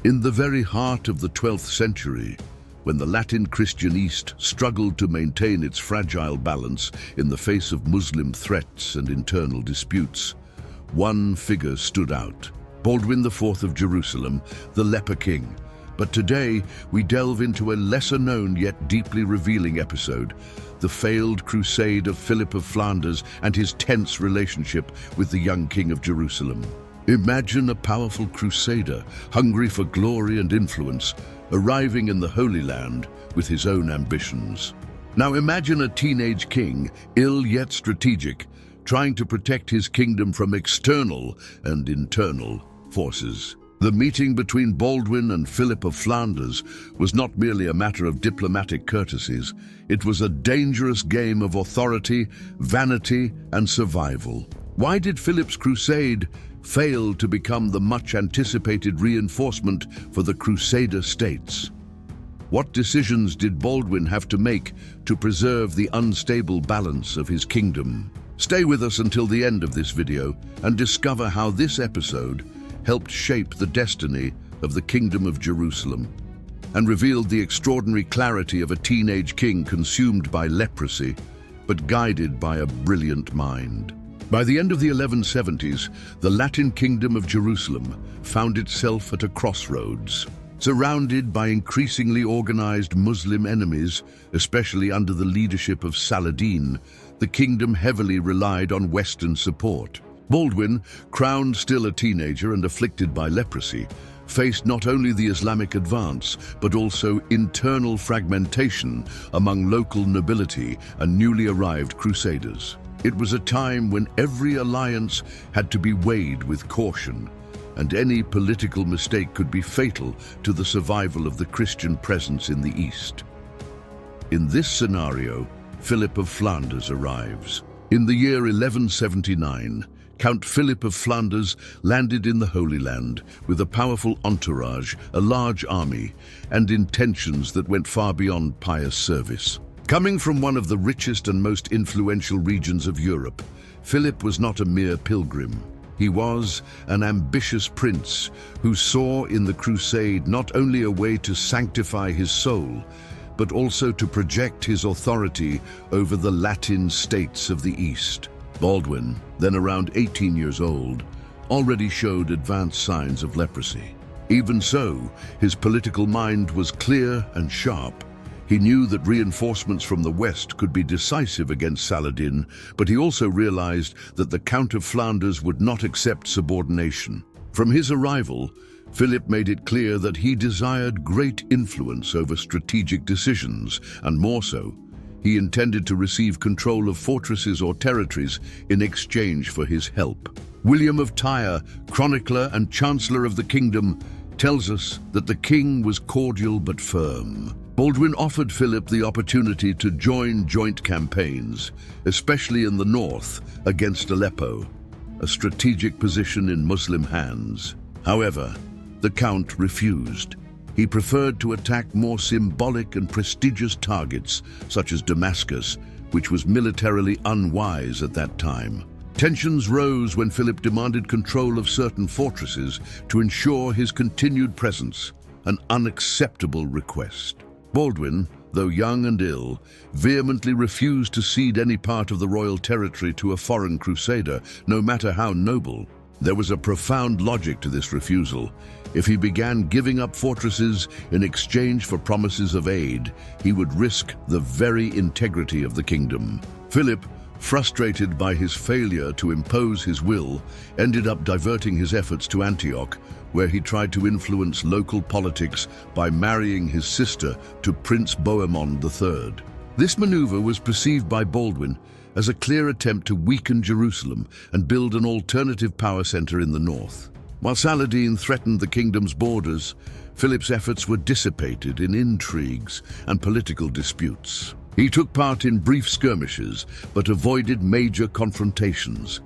In the very heart of the 12th century, when the Latin Christian East struggled to maintain its fragile balance in the face of Muslim threats and internal disputes, one figure stood out: Baldwin IV of Jerusalem, the Leper King. But today, we delve into a lesser-known yet deeply revealing episode: the failed crusade of Philip of Flanders and his tense relationship with the young King of Jerusalem. Imagine a powerful crusader, hungry for glory and influence, arriving in the Holy Land with his own ambitions. Now imagine a teenage king, ill yet strategic, trying to protect his kingdom from external and internal forces. The meeting between Baldwin and Philip of Flanders was not merely a matter of diplomatic courtesies. It was a dangerous game of authority, vanity, and survival. Why did Philip's crusade fail to become the much-anticipated reinforcement for the Crusader states? What decisions did Baldwin have to make to preserve the unstable balance of his kingdom? Stay with us until the end of this video and discover how this episode helped shape the destiny of the Kingdom of Jerusalem and revealed the extraordinary clarity of a teenage king consumed by leprosy, but guided by a brilliant mind. By the end of the 1170s, the Latin Kingdom of Jerusalem found itself at a crossroads. Surrounded by increasingly organized Muslim enemies, especially under the leadership of Saladin, the kingdom heavily relied on Western support. Baldwin, crowned still a teenager and afflicted by leprosy, faced not only the Islamic advance, but also internal fragmentation among local nobility and newly arrived crusaders. It was a time when every alliance had to be weighed with caution, and any political mistake could be fatal to the survival of the Christian presence in the East. In this scenario, Philip of Flanders arrives. In the year 1179, Count Philip of Flanders landed in the Holy Land with a powerful entourage, a large army, and intentions that went far beyond pious service. Coming from one of the richest and most influential regions of Europe, Philip was not a mere pilgrim. He was an ambitious prince who saw in the crusade not only a way to sanctify his soul, but also to project his authority over the Latin states of the East. Baldwin, then around 18 years old, already showed advanced signs of leprosy. Even so, his political mind was clear and sharp. He knew that reinforcements from the West could be decisive against Saladin, but he also realized that the Count of Flanders would not accept subordination. From his arrival, Philip made it clear that he desired great influence over strategic decisions, and more so, he intended to receive control of fortresses or territories in exchange for his help. William of Tyre, chronicler and chancellor of the kingdom, tells us that the king was cordial but firm. Baldwin offered Philip the opportunity to join joint campaigns, especially in the north against Aleppo, a strategic position in Muslim hands. However, the Count refused. He preferred to attack more symbolic and prestigious targets, such as Damascus, which was militarily unwise at that time. Tensions rose when Philip demanded control of certain fortresses to ensure his continued presence, an unacceptable request. Baldwin, though young and ill, vehemently refused to cede any part of the royal territory to a foreign crusader, no matter how noble. There was a profound logic to this refusal. If he began giving up fortresses in exchange for promises of aid, he would risk the very integrity of the kingdom. Philip, frustrated by his failure to impose his will, ended up diverting his efforts to Antioch, where he tried to influence local politics by marrying his sister to Prince Bohemond III. This maneuver was perceived by Baldwin as a clear attempt to weaken Jerusalem and build an alternative power center in the north. While Saladin threatened the kingdom's borders, Philip's efforts were dissipated in intrigues and political disputes. He took part in brief skirmishes, but avoided major confrontations,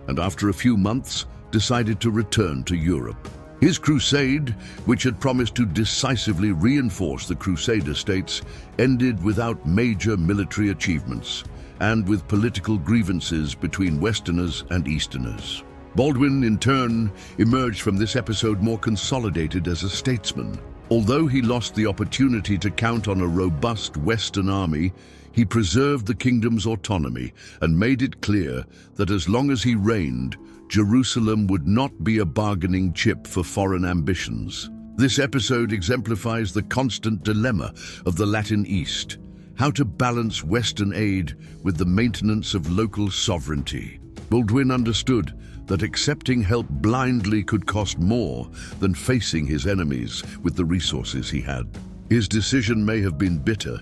and after a few months, decided to return to Europe. His crusade, which had promised to decisively reinforce the Crusader states, ended without major military achievements, and with political grievances between Westerners and Easterners. Baldwin, in turn, emerged from this episode more consolidated as a statesman. Although he lost the opportunity to count on a robust Western army, he preserved the kingdom's autonomy and made it clear that as long as he reigned, Jerusalem would not be a bargaining chip for foreign ambitions. This episode exemplifies the constant dilemma of the Latin East: how to balance Western aid with the maintenance of local sovereignty. Baldwin understood that accepting help blindly could cost more than facing his enemies with the resources he had. His decision may have been bitter,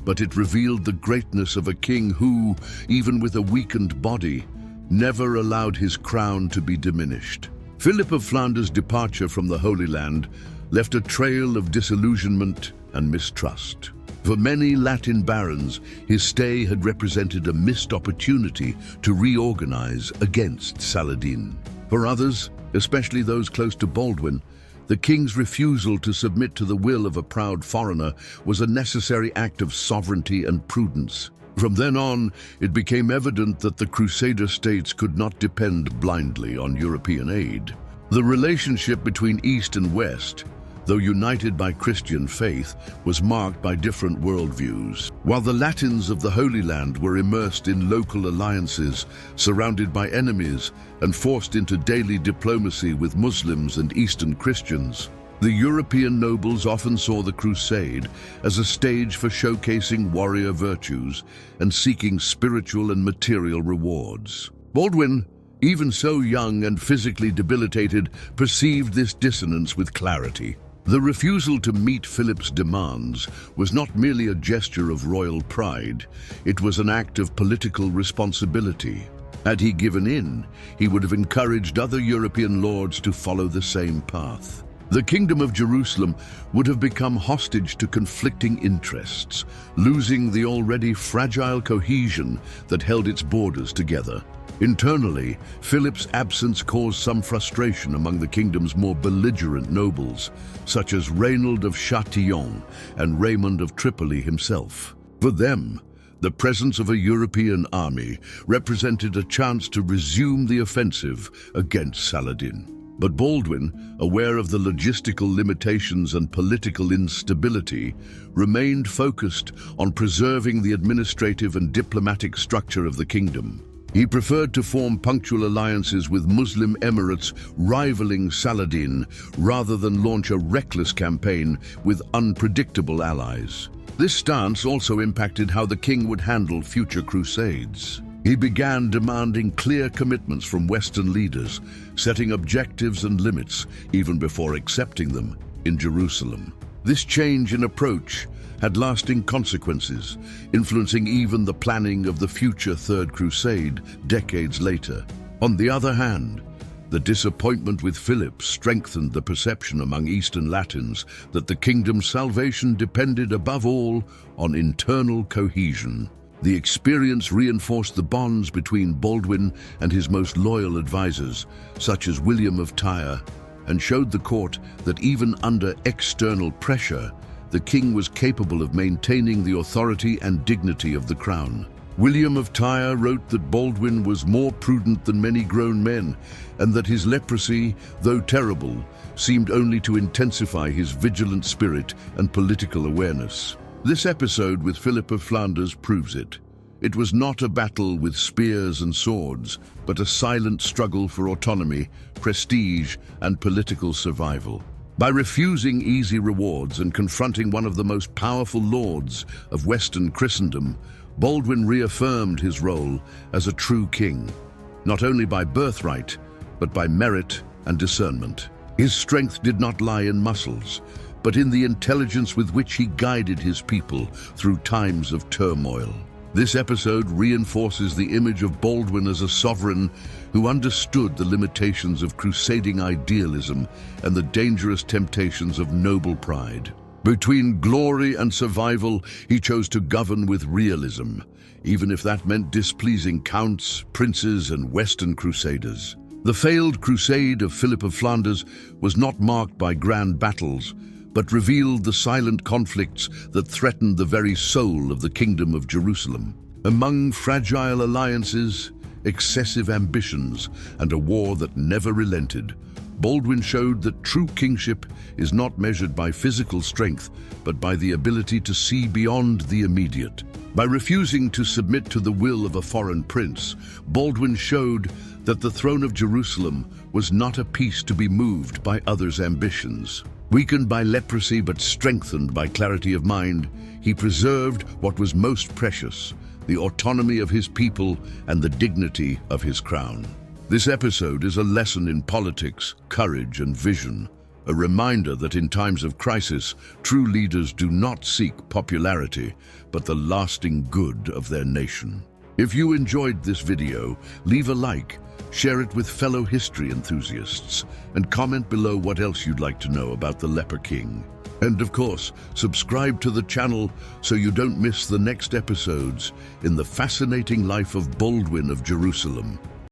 but it revealed the greatness of a king who, even with a weakened body, never allowed his crown to be diminished. Philip of Flanders' departure from the Holy Land left a trail of disillusionment and mistrust. For many Latin barons, his stay had represented a missed opportunity to reorganize against Saladin. For others, especially those close to Baldwin, the king's refusal to submit to the will of a proud foreigner was a necessary act of sovereignty and prudence. From then on, it became evident that the Crusader states could not depend blindly on European aid. The relationship between East and West, though united by Christian faith, was marked by different worldviews. While the Latins of the Holy Land were immersed in local alliances, surrounded by enemies, and forced into daily diplomacy with Muslims and Eastern Christians, the European nobles often saw the Crusade as a stage for showcasing warrior virtues and seeking spiritual and material rewards. Baldwin, even so young and physically debilitated, perceived this dissonance with clarity. The refusal to meet Philip's demands was not merely a gesture of royal pride, it was an act of political responsibility. Had he given in, he would have encouraged other European lords to follow the same path. The Kingdom of Jerusalem would have become hostage to conflicting interests, losing the already fragile cohesion that held its borders together. Internally, Philip's absence caused some frustration among the kingdom's more belligerent nobles, such as Raynald of Châtillon and Raymond of Tripoli himself. For them, the presence of a European army represented a chance to resume the offensive against Saladin. But Baldwin, aware of the logistical limitations and political instability, remained focused on preserving the administrative and diplomatic structure of the kingdom. He preferred to form punctual alliances with Muslim emirates rivaling Saladin rather than launch a reckless campaign with unpredictable allies. This stance also impacted how the king would handle future crusades. He began demanding clear commitments from Western leaders, setting objectives and limits even before accepting them in Jerusalem. This change in approach had lasting consequences, influencing even the planning of the future Third Crusade decades later. On the other hand, the disappointment with Philip strengthened the perception among Eastern Latins that the kingdom's salvation depended above all on internal cohesion. The experience reinforced the bonds between Baldwin and his most loyal advisors, such as William of Tyre, and showed the court that even under external pressure, the king was capable of maintaining the authority and dignity of the crown. William of Tyre wrote that Baldwin was more prudent than many grown men, and that his leprosy, though terrible, seemed only to intensify his vigilant spirit and political awareness. This episode with Philip of Flanders proves it. It was not a battle with spears and swords, but a silent struggle for autonomy, prestige, and political survival. By refusing easy rewards and confronting one of the most powerful lords of Western Christendom, Baldwin reaffirmed his role as a true king, not only by birthright, but by merit and discernment. His strength did not lie in muscles, but in the intelligence with which he guided his people through times of turmoil. This episode reinforces the image of Baldwin as a sovereign who understood the limitations of crusading idealism and the dangerous temptations of noble pride. Between glory and survival, he chose to govern with realism, even if that meant displeasing counts, princes, and Western crusaders. The failed crusade of Philip of Flanders was not marked by grand battles, but revealed the silent conflicts that threatened the very soul of the Kingdom of Jerusalem. Among fragile alliances, excessive ambitions, and a war that never relented, Baldwin showed that true kingship is not measured by physical strength, but by the ability to see beyond the immediate. By refusing to submit to the will of a foreign prince, Baldwin showed that the throne of Jerusalem was not a piece to be moved by others' ambitions. Weakened by leprosy but strengthened by clarity of mind, he preserved what was most precious, the autonomy of his people and the dignity of his crown. This episode is a lesson in politics, courage, and vision, a reminder that in times of crisis, true leaders do not seek popularity, but the lasting good of their nation. If you enjoyed this video, leave a like, share it with fellow history enthusiasts, and comment below what else you'd like to know about the Leper King. And of course, subscribe to the channel so you don't miss the next episodes in the fascinating life of Baldwin of Jerusalem.